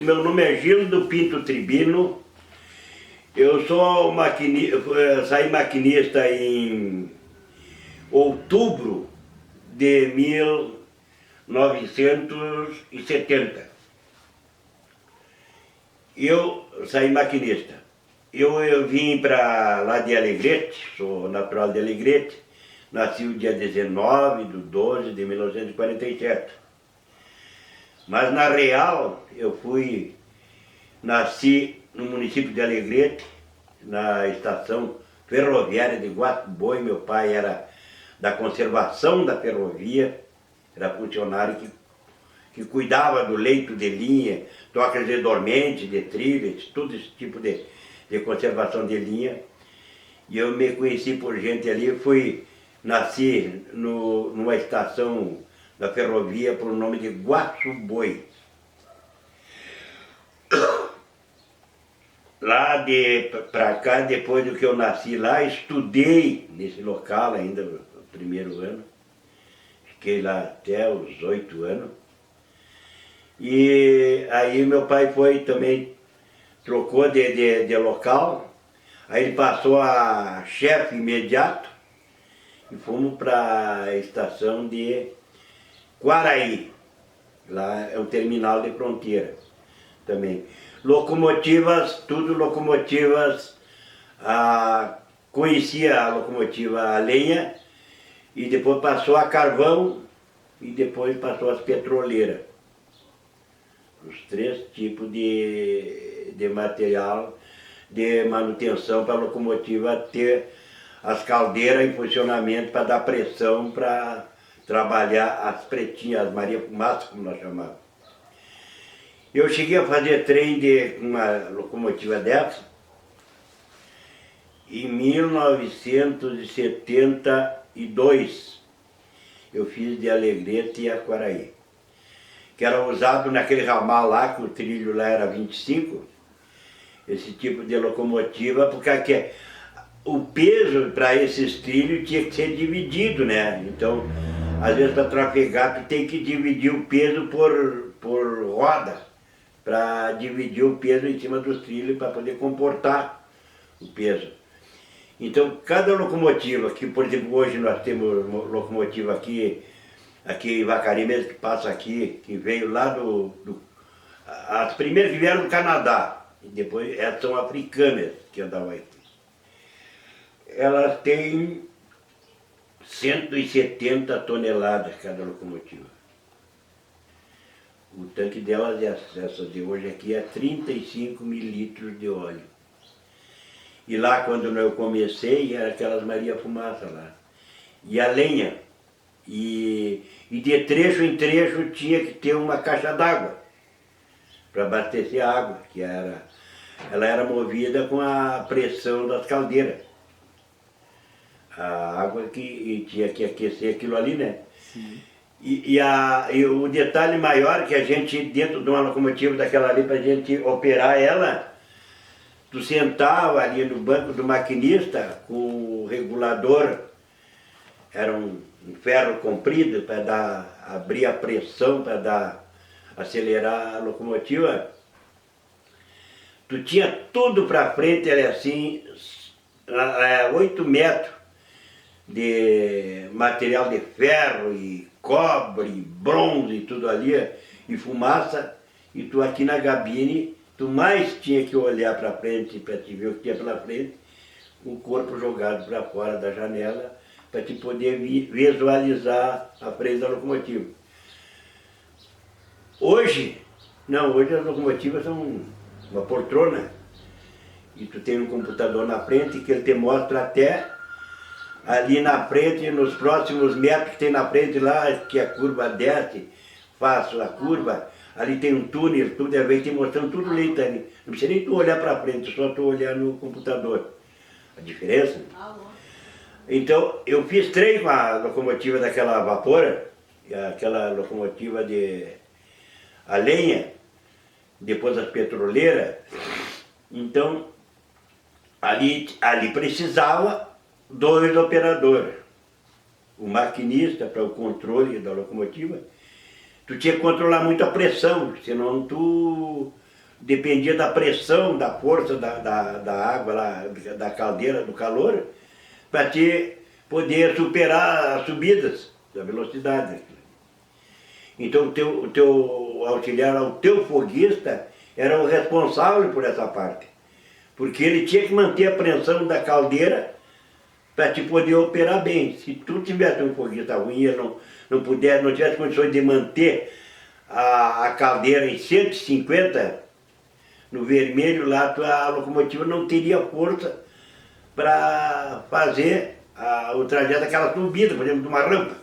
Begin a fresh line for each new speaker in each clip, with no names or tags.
Meu nome é Gildo Pinto Tribino, eu sou saí maquinista em outubro de 1970. Eu saí maquinista. Eu vim para lá de Alegrete, sou natural de Alegrete, nasci o dia 19 de 12 de 1947. Mas na real, nasci no município de Alegrete, na estação ferroviária de Guatuboi. Meu pai era da conservação da ferrovia, era funcionário que cuidava do leito de linha, trocas de dormente, de trilhas, todo esse tipo de conservação de linha. E eu me conheci por gente ali, nasci numa estação da ferrovia por nome de Guatuboi. Lá para cá, depois do que eu nasci lá, estudei nesse local ainda, no primeiro ano. Fiquei lá até os 8 anos. E aí meu pai trocou de local. Aí ele passou a chefe imediato e fomos para a estação de Quaraí. Lá é um terminal de fronteira também. Locomotivas, tudo locomotivas, conhecia a locomotiva a lenha, e depois passou a carvão, e depois passou as petroleiras. Os 3 tipos de material de manutenção para a locomotiva ter as caldeiras em funcionamento para dar pressão para trabalhar as pretinhas, as Maria Fumaça, como nós chamamos. Eu cheguei a fazer trem de uma locomotiva dessa em 1972. Eu fiz de Alegrete a Quaraí, que era usado naquele ramal lá, que o trilho lá era 25, esse tipo de locomotiva, porque o peso para esses trilhos tinha que ser dividido, né? Então, às vezes para trafegar, tu tem que dividir o peso por roda, para dividir o peso em cima dos trilhos, para poder comportar o peso. Então, cada locomotiva, que por exemplo hoje nós temos locomotiva aqui em Vacaria mesmo, que passa aqui, que veio lá as primeiras que vieram do Canadá, e depois elas são africanas que andavam aqui. Elas têm 170 toneladas cada locomotiva. O tanque delas, essa de hoje aqui, é 35 mil litros de óleo. E lá, quando eu comecei, era aquelas Maria Fumaça lá. E a lenha. E de trecho em trecho tinha que ter uma caixa d'água para abastecer a água, ela era movida com a pressão das caldeiras. A água que tinha que aquecer aquilo ali, né? Sim. E o detalhe maior que a gente, dentro de uma locomotiva daquela ali, para a gente operar ela, tu sentava ali no banco do maquinista com o regulador, era um ferro comprido para abrir a pressão, para acelerar a locomotiva. Tu tinha tudo para frente, era assim, 8 metros de material de ferro e cobre, bronze e tudo ali, e fumaça, e tu aqui na cabine, tu mais tinha que olhar para frente para te ver o que tinha pela frente, o corpo jogado para fora da janela, para te poder visualizar a frente da locomotiva. Hoje as locomotivas são uma poltrona, e tu tem um computador na frente que ele te mostra até ali na frente, nos próximos metros que tem na frente lá, que a curva desce, faço a curva, ali tem um túnel, tudo é vez te mostrando tudo ali, tá? Não precisa nem tu olhar para frente, só tu olhar no computador. A diferença? Então, eu fiz trem com a locomotiva daquela vapor, aquela locomotiva de a lenha, depois as petroleiras. Então, ali precisava 2 operadores. O maquinista para o controle da locomotiva, tu tinha que controlar muito a pressão, senão tu dependia da pressão, da força da água lá, da caldeira, do calor, para te poder superar as subidas da velocidade. Então o teu auxiliar, o teu foguista, era o responsável por essa parte. Porque ele tinha que manter a pressão da caldeira para te poder operar bem. Se tu tivesse um foguista ruim e não tivesse condições de manter a caldeira em 150, no vermelho lá a locomotiva não teria força para fazer o trajeto daquela subida, por exemplo, de uma rampa.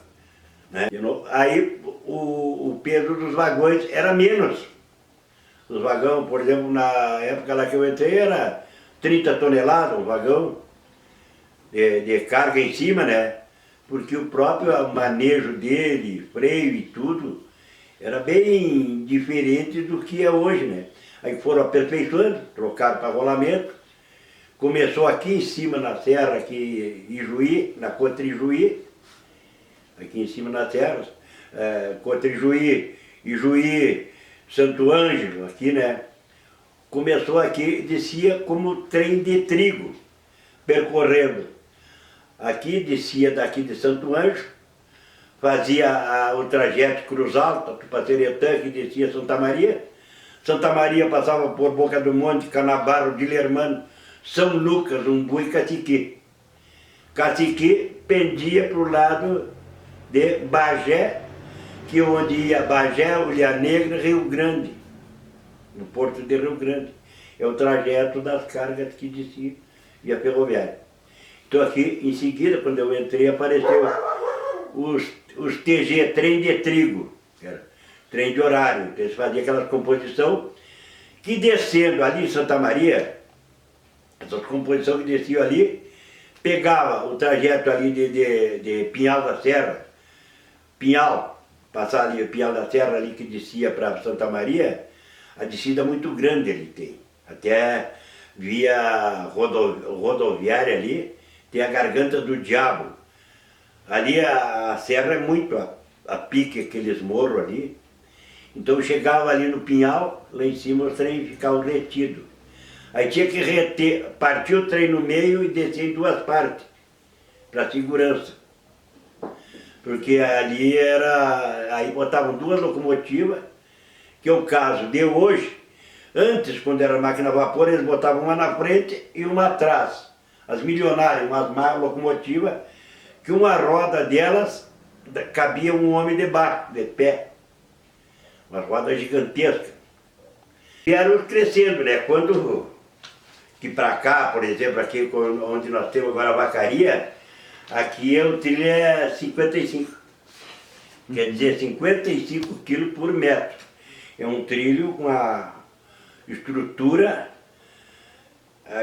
Né? Aí o peso dos vagões era menos. Os vagões, por exemplo, na época lá que eu entrei, era 30 toneladas um vagão de carga em cima, né? Porque o próprio manejo dele, freio e tudo, era bem diferente do que é hoje, né? Aí foram aperfeiçoando, trocaram para rolamento. Começou aqui em cima na serra, aqui em Ijuí, na Contra Ijuí, aqui em cima na serra, Contra Ijuí, Ijuí, Santo Ângelo, aqui, né? Começou aqui, descia como trem de trigo, percorrendo. Aqui, descia daqui de Santo Ângelo, fazia o trajeto Cruz Alta, Tupaceretã, que descia Santa Maria. Santa Maria passava por Boca do Monte, Canabarro, Dilermano, São Lucas, Umbu e Cacique. Cacique pendia para o lado de Bagé, que onde ia Bagé, Ulha Negra, Rio Grande, no porto de Rio Grande. É o trajeto das cargas que descia via ferroviária. Então aqui, em seguida, quando eu entrei, apareceu os TG, trem de trigo, era trem de horário. Então eles faziam aquela composição que descendo ali em Santa Maria, essa composição que descia ali, pegava o trajeto ali de Pinhal da Serra, Pinhal, passar ali o Pinhal da Serra ali que descia para Santa Maria, a descida muito grande ele tem. Até via rodoviária ali, tem a Garganta do Diabo. Ali a serra é muito a pique, aqueles morros ali. Então chegava ali no Pinhal, lá em cima os trens ficavam retidos. Aí tinha que reter, partir o trem no meio e descer em duas partes, para segurança. Porque ali aí botavam duas locomotivas, que é o caso de hoje. Antes, quando era máquina a vapor, eles botavam uma na frente e uma atrás. As milionárias, umas locomotivas, que uma roda delas cabia um homem debaixo, de pé. Uma roda gigantesca. E eram crescendo, né? Quando que para cá, por exemplo, aqui onde nós temos agora a vacaria, aqui o trilho é 55. Quer dizer, 55 quilos por metro. É um trilho com a estrutura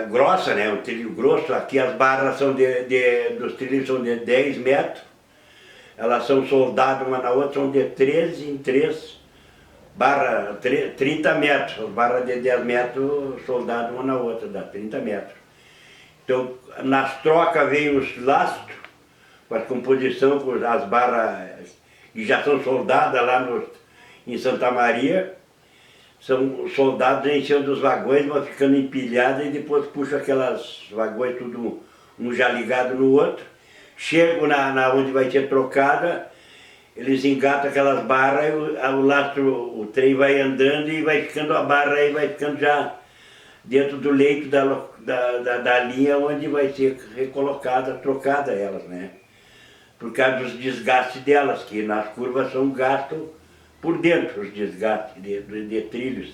grossa, né? Um trilho grosso. Aqui as barras são dos trilhos são de 10 metros. Elas são soldadas uma na outra, são de 13 em 3. Barra 30 metros, as barras de 10 metros soldadas uma na outra, dá 30 metros. Então, nas trocas vem os lastros, com a composição, com as barras que já são soldadas lá em Santa Maria, são soldados em cima dos vagões, vão ficando empilhados e depois puxam aquelas vagões, tudo um já ligado no outro, chegam na onde vai ser trocada. Eles engatam aquelas barras, o trem vai andando e vai ficando a barra aí, vai ficando já dentro do leito da linha onde vai ser recolocada, trocada elas, né? Por causa dos desgastes delas, que nas curvas são gastos por dentro, os desgastes de trilhos.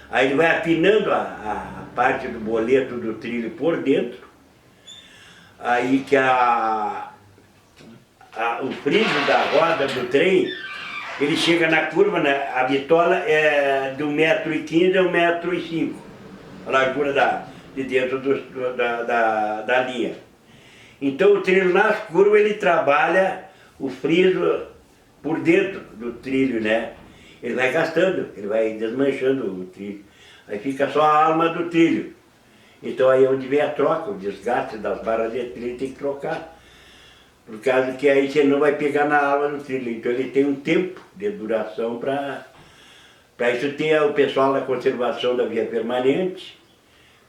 Aí ele vai afinando a parte do boleto do trilho por dentro, aí que o friso da roda do trem, ele chega na curva, né? A bitola é de 1,15 m a 1,05 m, a largura de dentro da linha. Então o trilho nas curvas ele trabalha o friso por dentro do trilho, né? Ele vai gastando, ele vai desmanchando o trilho. Aí fica só a alma do trilho. Então aí é onde vem a troca, o desgaste das barras de trilho tem que trocar. Por causa que aí você não vai pegar na alma do trilho. Então ele tem um tempo de duração para Para isso tem o pessoal da conservação da via permanente,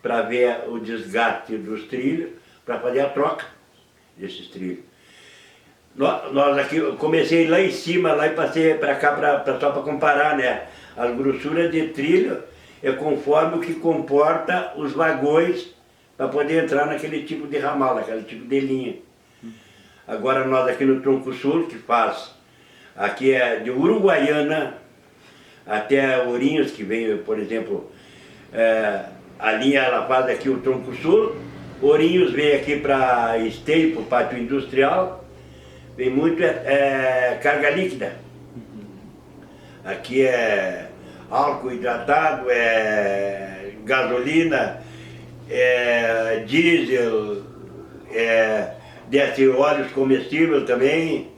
para ver o desgaste dos trilhos, para fazer a troca desses trilhos. Nós aqui, eu comecei lá em cima, lá e passei para cá, só para comparar, né? As grossuras de trilho é conforme o que comporta os vagões para poder entrar naquele tipo de ramal, naquele tipo de linha. Agora nós aqui no Tronco Sul, que faz, aqui é de Uruguaiana até Ourinhos, que vem, por exemplo, a linha ela faz aqui o Tronco Sul, Ourinhos vem aqui para Esteio, para o Pátio Industrial, vem muito carga líquida. Aqui é álcool hidratado, é gasolina, é diesel, desce óleos comestíveis também.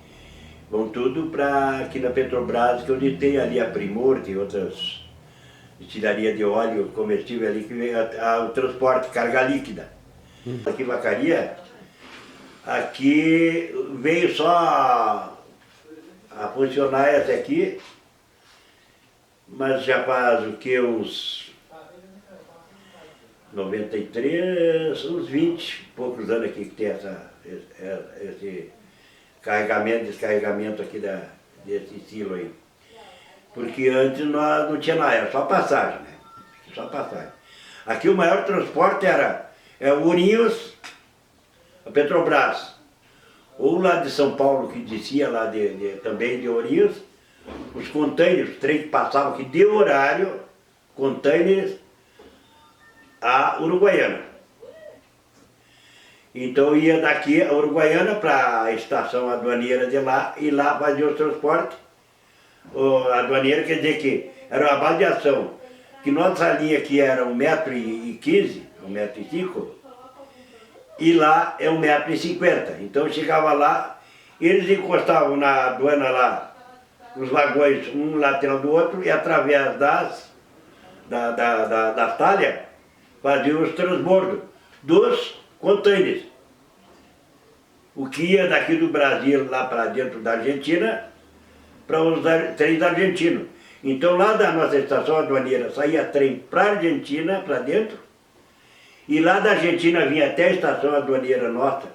Vão tudo para aqui na Petrobras, que é onde tem ali a Primor, tem outras destilaria de óleo comestível ali, que vem o transporte, carga líquida. Aqui em Vacaria, aqui veio só a funcionar essa aqui, mas já faz o que, uns 93, uns 20 e poucos anos aqui que tem esse carregamento, descarregamento aqui desse silo aí. Porque antes nós não tinha nada, era só passagem, né? Só passagem. Aqui o maior transporte era Ourinhos, a Petrobras. Ou lá de São Paulo, que descia lá também de Ourinhos, os containers, os trens que passavam aqui de horário, containers a Uruguaiana. Então ia daqui a Uruguaiana para a estação aduaneira de lá, e lá fazia o transporte. A aduaneira quer dizer que era uma avaliação, que nossa linha aqui era 1,15 m, 1,05 m, e lá é 1,50 m. Então chegava lá, eles encostavam na aduana lá, os vagões, um lateral do outro, e através das talhas, faziam os transbordos dos containers. O que ia daqui do Brasil lá para dentro da Argentina, para os trens argentinos. Então lá da nossa estação aduaneira saía trem para a Argentina, para dentro, e lá da Argentina vinha até a estação aduaneira nossa,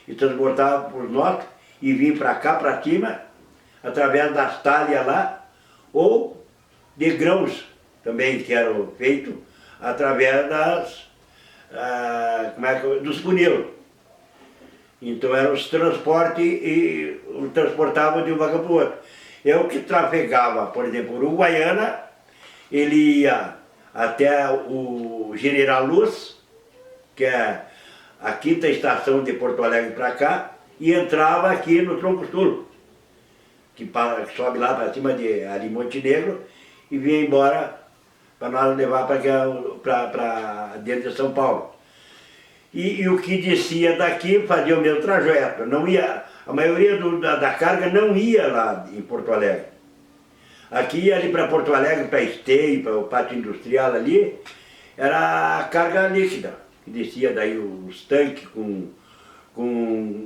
e transportava por nós, e vinha para cá, para cima, através das talhas lá, ou de grãos também, que eram feitos através dos pneus. Então eram os transportes e transportavam de um vagão para o outro. Eu que trafegava, por exemplo, Uruguaiana, ele ia até o General Luz, que é a quinta estação de Porto Alegre para cá, e entrava aqui no Tronco Sul, que sobe lá para cima de ali Montenegro, e vinha embora para nós levar para dentro de São Paulo. E o que descia daqui fazia o mesmo trajeto, não ia, a maioria da carga não ia lá em Porto Alegre. Aqui ia ali para Porto Alegre, para Esteio, para o Pátio Industrial ali, era a carga líquida, que descia daí os tanques com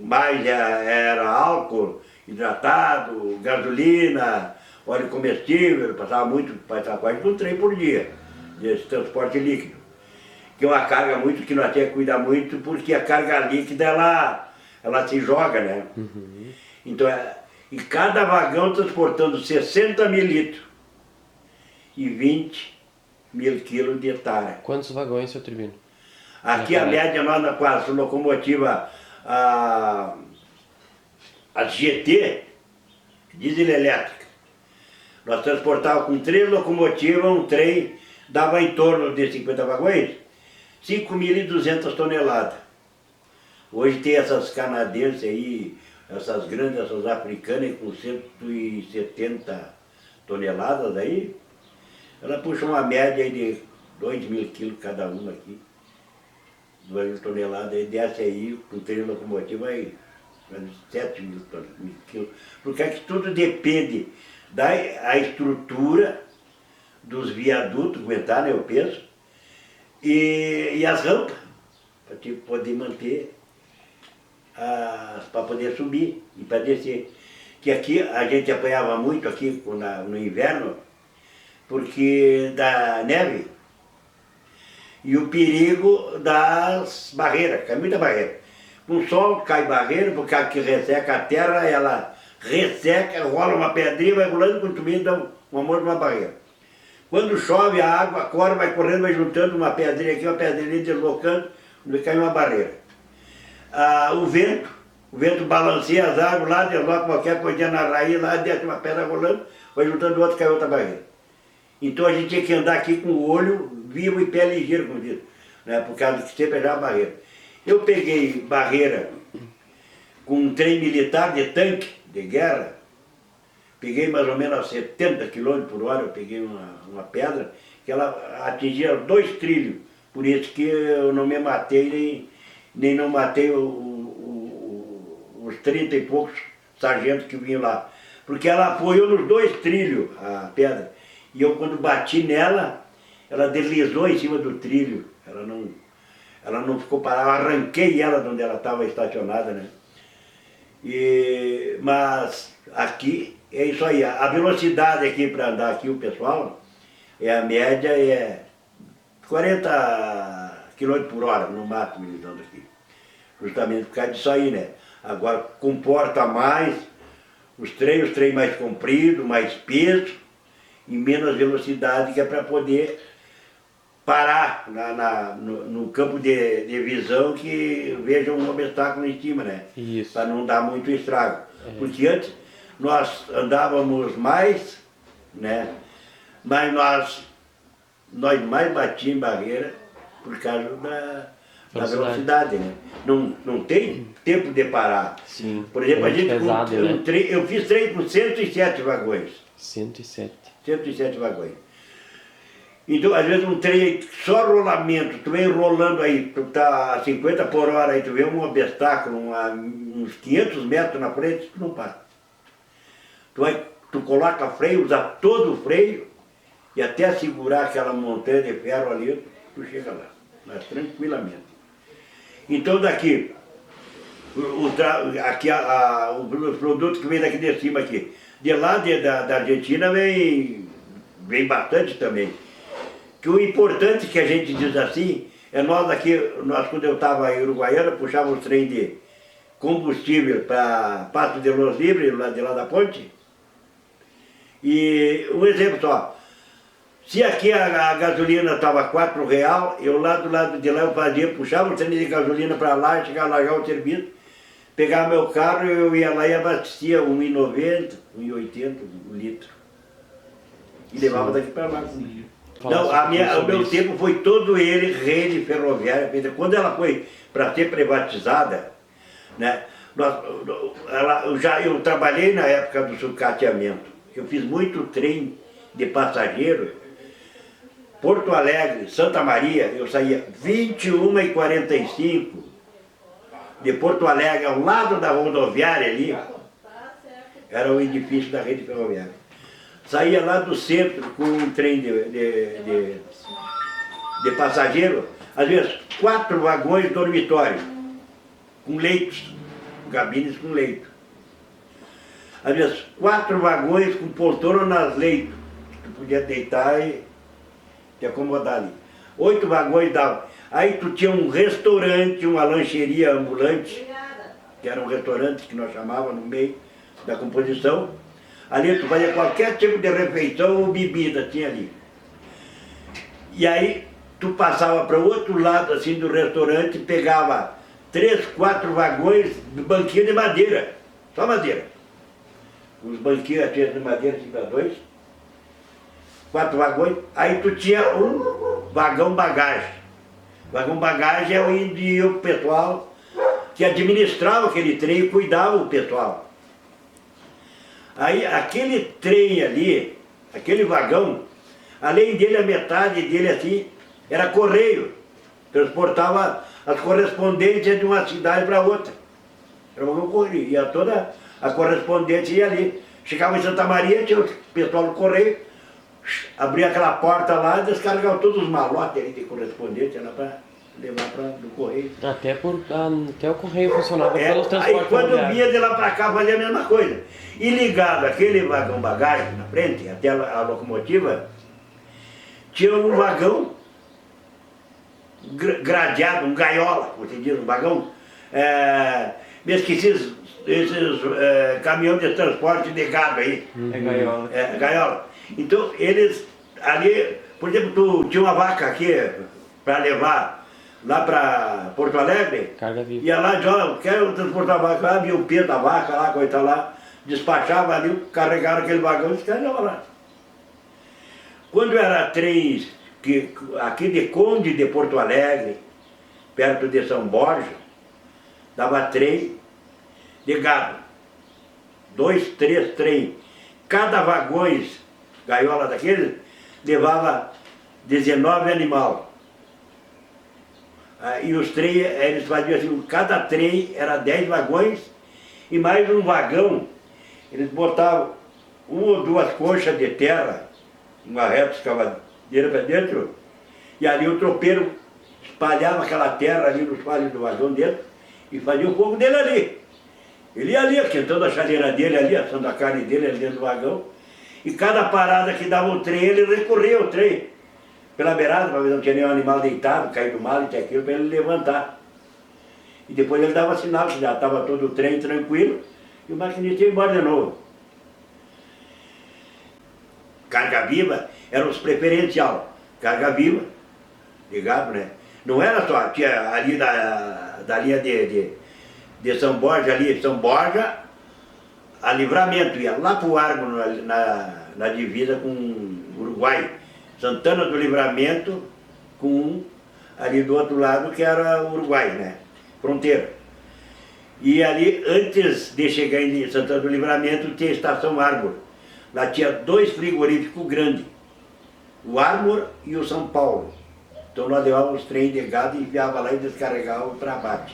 mais era álcool hidratado, gasolina, óleo comestível, passava quase um trem por dia, desse transporte líquido. Que é uma carga muito que nós temos que cuidar muito, porque a carga líquida ela se joga, né? Uhum. Então, e cada vagão transportando 60 mil litros e 20 mil quilos de etária.
Quantos vagões, seu Tribino?
Aqui a média nós com as locomotivas, a GT, diesel elétrica, nós transportávamos com 3 locomotivas, um trem dava em torno de 50 vagões, 5.200 toneladas. Hoje tem essas canadenses aí, essas grandes, essas africanas com 170 toneladas aí, ela puxa uma média aí de 2.000 quilos cada uma aqui. 2.000 toneladas, aí desce aí com 3 locomotivas aí, 7.000 quilos. Porque aqui tudo depende da estrutura dos viadutos, aguentar, né, o peso, e as rampas, para poder manter, para poder subir e para descer. Que aqui a gente apanhava muito aqui no inverno, porque da neve, e o perigo das barreiras, cai muita barreira. Com o sol cai barreira, porque aqui resseca a terra, ela resseca, rola uma pedrinha, vai rolando, quando tu vê, dá um amor de uma barreira. Quando chove, a água corre, vai correndo, vai juntando uma pedrinha aqui, uma pedrinha deslocando, onde cai uma barreira. O vento balanceia as árvores lá, desloca qualquer coisinha na raiz, lá desce uma pedra rolando, vai juntando outra, cai outra barreira. Então a gente tinha que andar aqui com o olho vivo e pé ligeiro, como diz, né? Por causa que sempre era uma barreira. Eu peguei barreira com um trem militar de tanque, de guerra, peguei mais ou menos a 70 km por hora, eu peguei uma pedra, que ela atingia 2 trilhos, por isso que eu não me matei, nem não matei os 30 e poucos sargentos que vinham lá. Porque ela apoiou nos 2 trilhos, a pedra. E eu, quando bati nela, ela deslizou em cima do trilho. Ela não ficou parada, eu arranquei ela de onde ela estava estacionada, né? Mas aqui é isso aí. A velocidade aqui para andar aqui, o pessoal, a média é 40 km por hora no máximo, eles andam aqui. Justamente por causa disso aí, né? Agora comporta mais os trens mais compridos, mais peso e menos velocidade, que é para poder parar no campo de visão, que veja um obstáculo em cima, né? Isso. Para não dar muito estrago. Porque antes nós andávamos mais, né? Mas nós mais batíamos em barreira por causa da velocidade, né? Não tem tempo de parar.
Sim.
Por exemplo, a gente
pesado, né?
eu fiz trem com 107 vagões.
107.
107 vagões. Então, às vezes um trem só rolamento, tu vem rolando aí, tu tá a 50 por hora, aí tu vê um obstáculo, uns 500 metros na frente, tu não para. Tu coloca freio, usa todo o freio, e até segurar aquela montanha de ferro ali, tu chega lá, mas tranquilamente. Então daqui, os produtos que vêm daqui de cima aqui, de lá da Argentina vem bastante também. Que o importante, que a gente diz assim, é nós quando eu estava em Uruguaiana, puxávamos trem de combustível para Passo de los Libres, de lá da ponte. E um exemplo só, se aqui a gasolina estava R$4, eu lá do lado de lá eu puxava o trem de gasolina para lá, chegava lá já o serviço, pegava meu carro, eu ia lá e abastecia R$1,90, R$1,80 um litro. E levava daqui para lá comigo. Não, o meu tempo foi todo ele rede ferroviária. Quando ela foi para ser privatizada, né, eu trabalhei na época do sucateamento. Eu fiz muito trem de passageiro. Porto Alegre, Santa Maria, eu saía 21h45 de Porto Alegre, ao lado da rodoviária ali, era o edifício da rede ferroviária. Saía lá do centro com um trem de passageiro, às vezes 4 vagões dormitório, com leitos, cabines com leito. Às vezes 4 vagões com poltrona nas leitos, tu podia deitar e te acomodar ali. 8 vagões davam. Aí tu tinha um restaurante, uma lancheria ambulante, que era um restaurante que nós chamávamos no meio da composição. Ali tu fazia qualquer tipo de refeição ou bebida, tinha ali. E aí tu passava para o outro lado assim do restaurante, pegava 3, 4 vagões de banquinho de madeira, só madeira. Os banquinhos de madeira, assim, para 2, 4 vagões, aí tu tinha um vagão bagagem. Vagão bagagem é onde ia o pessoal que administrava aquele trem e cuidava o pessoal. Aí aquele trem ali, aquele vagão, além dele, a metade dele assim, era correio. Transportava as correspondências de uma cidade para outra. Era um vagão correio, ia toda a correspondência ia ali. Chegava em Santa Maria, tinha o pessoal do correio, abria aquela porta lá e descarregava todos os malotes ali de correspondência lá para levar do correio.
Até o correio funcionava pelos transportes.
Aí quando vinha de lá para cá fazia a mesma coisa. E ligado aquele vagão bagagem na frente, até a locomotiva, tinha um vagão gradeado, um gaiola, como se diz, um vagão, mesmo que esses caminhões de transporte de gado aí.
É gaiola.
Gaiola. Então eles ali, por exemplo, tu tinha uma vaca aqui para levar lá para Porto Alegre,
Carga viva.
ia lá, João, quero transportar a vaca, lá, via o peso da vaca lá, coisa lá, despachava ali, carregaram aquele vagão e ficaram lá. Quando era trem aqui de Conde de Porto Alegre, perto de São Borja, dava trem de gado. 2, 3 trem. Cada vagões, gaiola daqueles, levava 19 animal. E os trem, eles faziam assim, cada trem era 10 vagões e mais um vagão. Eles botavam 1 ou 2 conchas de terra, uma reta escavadeira para dentro, e ali o tropeiro espalhava aquela terra ali nos palhos do vagão dentro e fazia o fogo dele ali. Ele ia ali, esquentando a chaleira dele ali, assando a carne dele ali dentro do vagão, e cada parada que dava o trem, ele recorria ao trem pela beirada, para ver se não tinha nenhum animal deitado, caído mal e tinha aquilo, para ele levantar. E depois ele dava sinal que já estava todo o trem tranquilo, e o maquinista ia embora de novo. Carga viva era os preferencial. Carga viva, de gado, né? Não era só, tinha ali da linha de São Borja, ali São Borja, a Livramento, ia lá para o Argo, na divisa com o Uruguai. Santana do Livramento com ali do outro lado que era o Uruguai, né? Fronteira. E ali, antes de chegar em Santana do Livramento, tinha a Estação Argo. Lá tinha 2 frigoríficos grandes, o Armor e o São Paulo. Então nós levávamos os trens de gado e enviava lá e descarregava para abate.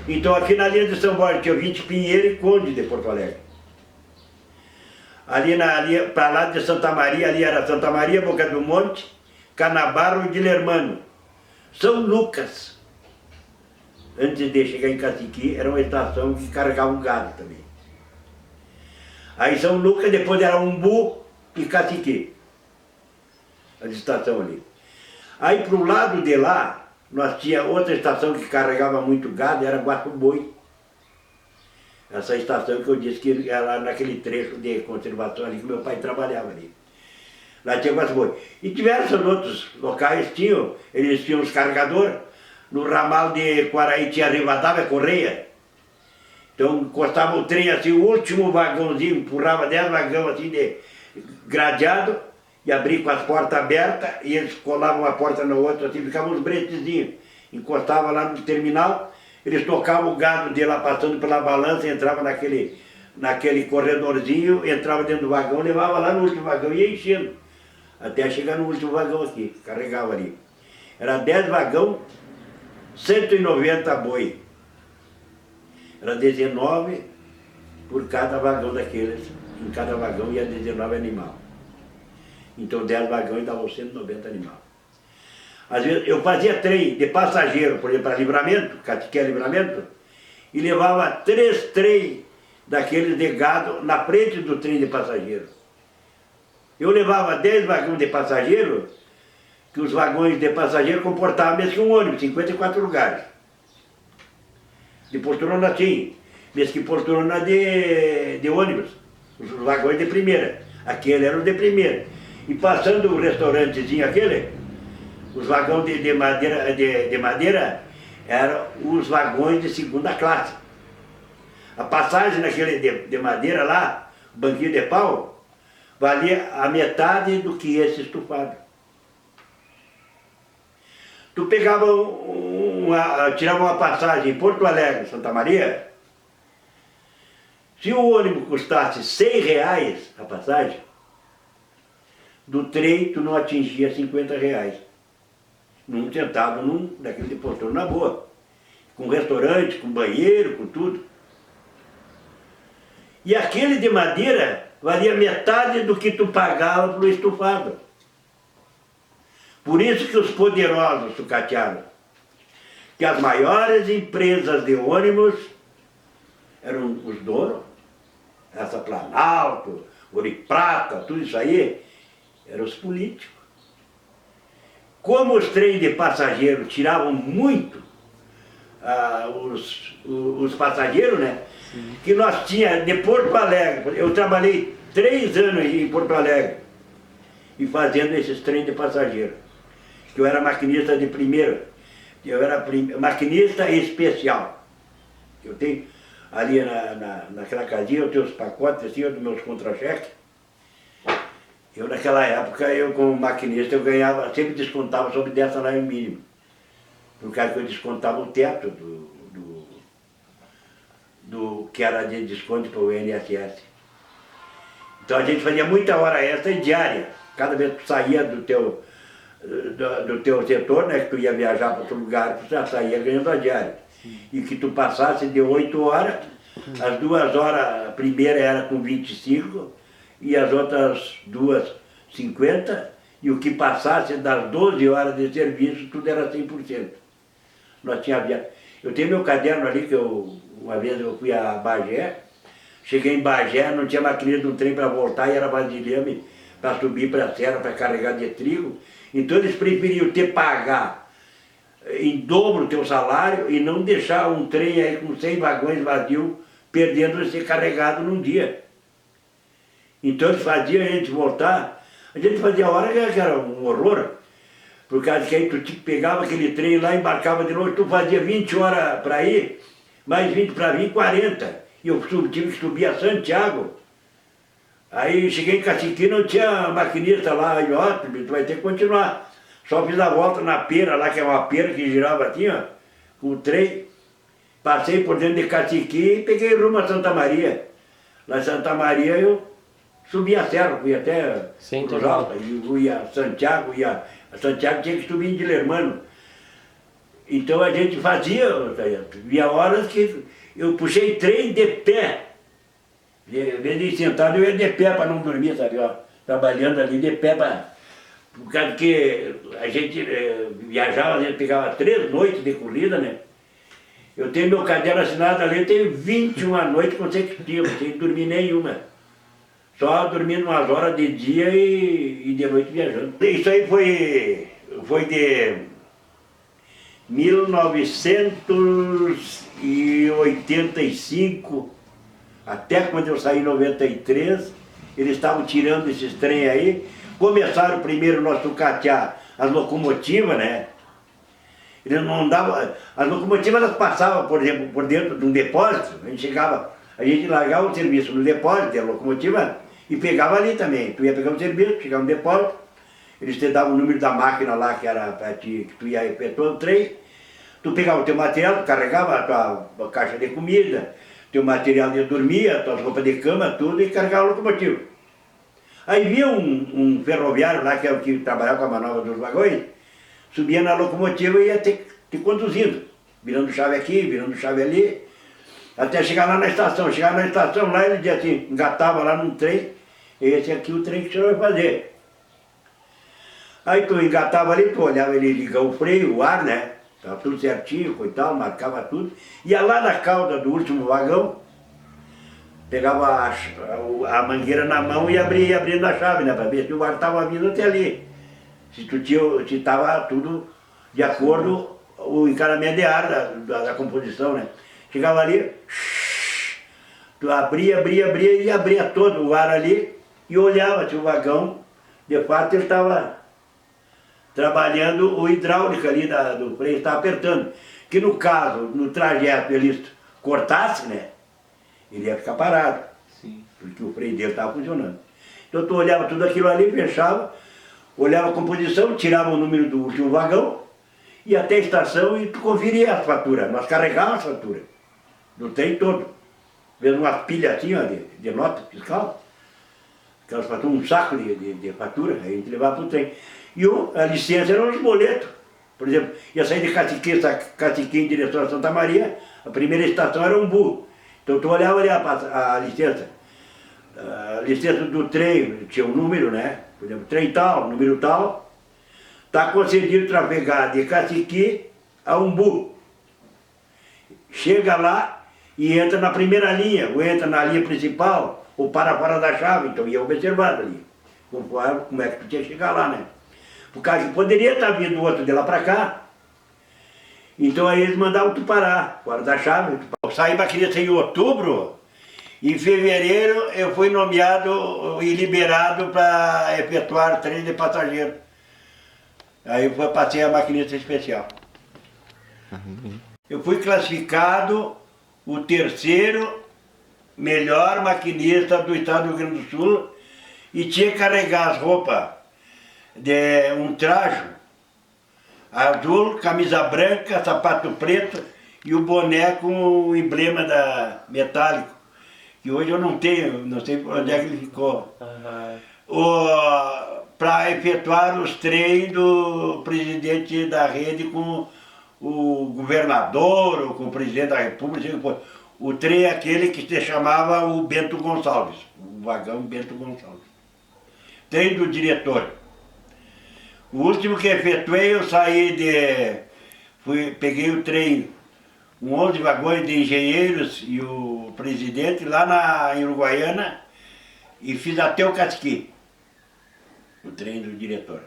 Então aqui na linha de São Borja tinha 20 Pinheiro e Conde de Porto Alegre. Ali para lá de Santa Maria, ali era Santa Maria, Boca do Monte, Canabarro e Dilermano. São Lucas, antes de chegar em Caciqui, era uma estação que carregava um gado também. Aí São Lucas, depois era Umbu e Caciqui, a estação ali. Aí para o lado de lá, nós tinha outra estação que carregava muito gado, era Guatuboi. Essa estação que eu disse que era naquele trecho de conservação ali que meu pai trabalhava ali. Lá tinha Guatuboi. E diversos outros locais eles tinham os carregadores. No ramal de Quaraí tinha Rivadavia Correia. Então encostava o trem assim, o último vagãozinho, empurrava 10 vagões assim de gradeado e abria com as portas abertas e eles colavam uma porta na outra assim, ficavam uns bretezinhos. Encostava lá no terminal, eles tocavam o gado de lá passando pela balança, entrava naquele corredorzinho, entrava dentro do vagão, levava lá no último vagão e ia enchendo. Até chegar no último vagão aqui, carregava ali. Era 10 vagão, 190 boi. Era 19 por cada vagão daqueles. Em cada vagão ia 19 animal. Então 10 vagões davam 190 animal. Às vezes eu fazia trem de passageiro, por exemplo, para Livramento, Cacique é Livramento, e levava 3 trens daqueles de gado na frente do trem de passageiro. Eu levava 10 vagões de passageiro, que os vagões de passageiro comportavam mesmo que um ônibus, 54 lugares. De poltrona tinha, mesmo que poltrona de ônibus, os vagões de primeira. Aquele era o de primeira. E passando o restaurantezinho aquele, os vagões de madeira eram os vagões de segunda classe. A passagem naquele de madeira lá, o banquinho de pau, valia a metade do que esse estufado. Tu pegava tirava uma passagem em Porto Alegre, Santa Maria, se o ônibus custasse R$100 a passagem, do trem tu não atingia R$50. Num sentado daquele de poltrona na boa. Com restaurante, com banheiro, com tudo. E aquele de madeira valia metade do que tu pagava pelo estufado. Por isso que os poderosos sucatearam. Que as maiores empresas de ônibus eram os donos, essa Planalto, Ouro e Prata, tudo isso aí, eram os políticos. Como os trens de passageiro tiravam muito os passageiros, né? Que nós tínhamos de Porto Alegre, eu trabalhei 3 anos em Porto Alegre e fazendo esses trens de passageiro. Que eu era maquinista de primeira, eu era maquinista especial. Eu tenho ali naquela casinha, eu tenho os pacotes assim, dos meus contra-cheques. Eu naquela época, eu como maquinista, eu ganhava, sempre descontava sobre 10 salários mínimos. Por causa que eu descontava o teto do que era de desconto para o INSS. Então a gente fazia muita hora extra e diária. Cada vez que tu saía do teu setor, né, que tu ia viajar para outro lugar, tu já saía ganhando a diária. E que tu passasse de 8 horas, as 2 horas, a primeira era com 25, e as outras 2, 50, e o que passasse das 12 horas de serviço, tudo era 100%. Nós tínhamos, eu tenho meu caderno ali, que uma vez eu fui a Bagé, cheguei em Bagé, não tinha maquinista do trem para voltar, e era vasilhame para subir para a serra, para carregar de trigo. Então eles preferiam te pagar em dobro o teu salário e não deixar um trem aí com 100 vagões vazios, perdendo de ser carregado num dia. Então eles faziam a gente voltar, a gente fazia a hora que era um horror, por causa que aí tu pegava aquele trem lá, embarcava de novo, tu fazia 20 horas para ir, mais 20 para vir, 40. E eu tive que subir a Santiago. Aí cheguei em Caciqui, não tinha maquinista lá, e ó, tu vai ter que continuar. Só fiz a volta na pera lá, que é uma pera que girava assim, ó, com o trem. Passei por dentro de Caciqui e peguei rumo a Santa Maria. Lá em Santa Maria eu subi a serra, fui até Cruz Alta, e fui a Santiago, a Santiago tinha que subir em Dilermano. Então a gente fazia, via horas que eu puxei trem de pé. Em vez de ir sentado, eu ia de pé para não dormir, sabe, ó, trabalhando ali de pé, por causa que a gente viajava, a gente pegava 3 noites de corrida, né? Eu tenho meu caderno assinado ali, eu tenho 21 noites consecutivas, sem dormir nenhuma. Só dormindo umas horas de dia e de noite viajando. Isso aí foi de 1985, até quando eu saí em 93, eles estavam tirando esses trem aí. Começaram primeiro nós sucatear as locomotivas, né? Eles não davam, as locomotivas elas passavam, por exemplo, por dentro de um depósito, a gente largava o serviço no depósito, a locomotiva, e pegava ali também. Tu ia pegar o serviço, chegava no depósito, eles te davam o número da máquina lá, que era para ti, que tu ia efetuar o trem, tu pegava o teu material, tu carregava a tua caixa de comida, teu material de dormir, as tuas roupas de cama, tudo, e carregava a locomotiva. Aí via um ferroviário lá, que é o que trabalhava com a manobra dos vagões, subia na locomotiva e ia te conduzindo, virando chave aqui, virando chave ali, até chegar lá na estação. Chegava na estação lá, ele dizia assim, engatava lá num trem, esse aqui é o trem que o senhor vai fazer. Aí tu engatava ali, tu olhava ele ligar o freio, o ar, né? Estava tudo certinho, coitado, marcava tudo. Ia lá na cauda do último vagão, pegava a mangueira na mão e abria abrindo a chave, né? Para ver se o ar estava vindo até ali. Se estava tudo de acordo o encaramento de ar da composição, né? Chegava ali, tu abria e abria todo o ar ali e olhava se o vagão, de fato ele estava trabalhando o hidráulico ali do freio, estava apertando. Que no caso, no trajeto eles cortassem, né? Ele ia ficar parado. Sim. Porque o freio dele estava funcionando. Então tu olhava tudo aquilo ali, fechava, olhava a composição, tirava o número do último vagão, ia até a estação e tu conferia as faturas. Nós carregávamos as faturas, do trem todo. Mesmo umas pilhas assim, ó, de nota fiscal, aquelas faturas, um saco de fatura, aí a gente levava para o trem. E a licença eram os boletos. Por exemplo, ia sair de Caciqui em direção a Santa Maria, a primeira estação era Umbu. Então tu olhava ali a licença. A licença do trem tinha um número, né? Por exemplo, trem tal, número tal, está concedido trafegar de Caciqui a Umbu. Chega lá e entra na primeira linha, ou entra na linha principal, ou para fora da chave, então ia observado ali, como é que tu tinha que chegar lá, né? Por causa que poderia estar vindo outro de lá para cá. Então aí eles mandavam tu parar, fora da chave. Eu saí maquinista em outubro, em fevereiro eu fui nomeado e liberado para efetuar trem de passageiro. Aí eu passei a maquinista especial. Eu fui classificado o terceiro melhor maquinista do estado do Rio Grande do Sul e tinha que carregar as roupas de um traje azul, camisa branca, sapato preto e o boné com o emblema da metálico, que hoje eu não tenho, não sei onde é que ele ficou. Para efetuar os treinos do presidente da rede com o governador ou com o presidente da república. O trem é aquele que se chamava o Bento Gonçalves, o vagão Bento Gonçalves. Trem do diretor. O último que efetuei, eu saí peguei o trem com 11 vagões de engenheiros e o presidente lá em Uruguaiana e fiz até o Casqui, o trem do diretor.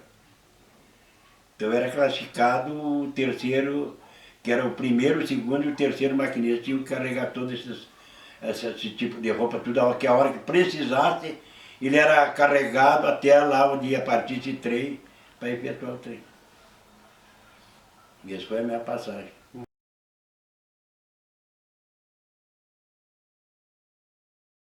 Então era classificado o terceiro, que era o primeiro, o segundo e o terceiro maquinista, tinham que carregar todo esse tipo de roupa, tudo que a hora que precisasse, ele era carregado até lá onde ia partir esse trem, para efetuar o trem. E essa foi a minha passagem.